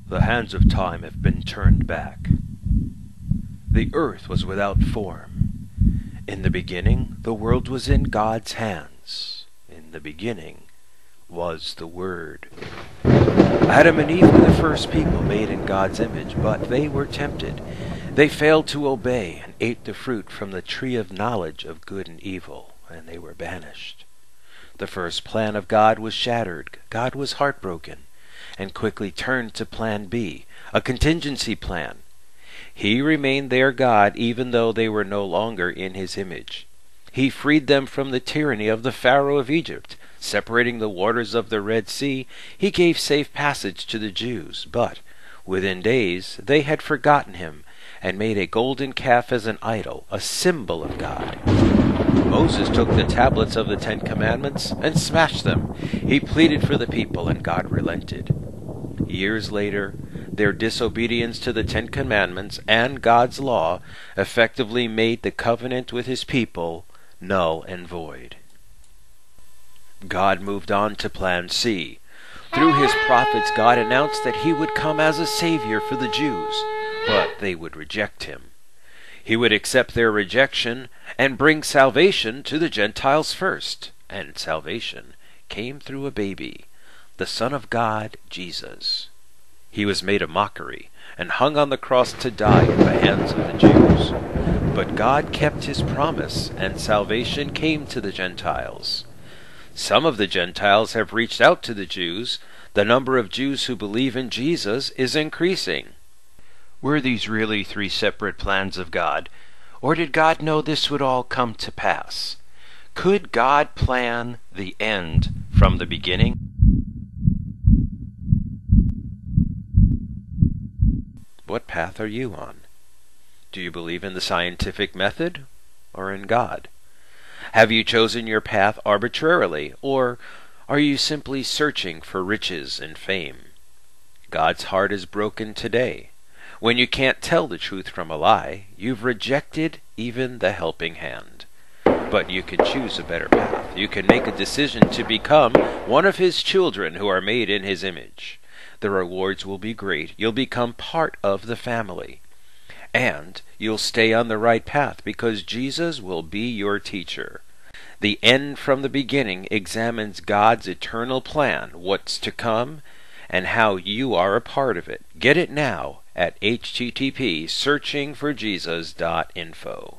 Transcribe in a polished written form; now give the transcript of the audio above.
The hands of time have been turned back. The earth was without form. In the beginning, the world was in God's hands. In the beginning was the Word. Adam and Eve were the first people made in God's image, but they were tempted. They failed to obey and ate the fruit from the tree of knowledge of good and evil, and they were banished. The first plan of God was shattered. God was heartbroken and quickly turned to plan B, a contingency plan. He remained their God even though they were no longer in his image. He freed them from the tyranny of the Pharaoh of Egypt. Separating the waters of the Red Sea, he gave safe passage to the Jews. But within days they had forgotten him and made a golden calf as an idol, a symbol of God. Moses took the tablets of the 10 Commandments and smashed them. He pleaded for the people, and God relented. Years later, their disobedience to the 10 Commandments and God's law effectively made the covenant with his people null and void. God moved on to plan C. Through his prophets, God announced that he would come as a savior for the Jews, but they would reject him. He would accept their rejection and bring salvation to the Gentiles first. And salvation came through a baby, the Son of God, Jesus. He was made a mockery and hung on the cross to die at the hands of the Jews. But God kept his promise, and salvation came to the Gentiles. Some of the Gentiles have reached out to the Jews. The number of Jews who believe in Jesus is increasing. Were these really 3 separate plans of God, or did God know this would all come to pass? Could God plan the end from the beginning? What path are you on? Do you believe in the scientific method or in God? Have you chosen your path arbitrarily, or are you simply searching for riches and fame? God's heart is broken today. When you can't tell the truth from a lie, you've rejected even the helping hand. But you can choose a better path. You can make a decision to become one of his children who are made in his image. The rewards will be great. You'll become part of the family. And you'll stay on the right path because Jesus will be your teacher. The end from the beginning examines God's eternal plan, what's to come, and how you are a part of it. Get it now at http://searchingforjesus.info.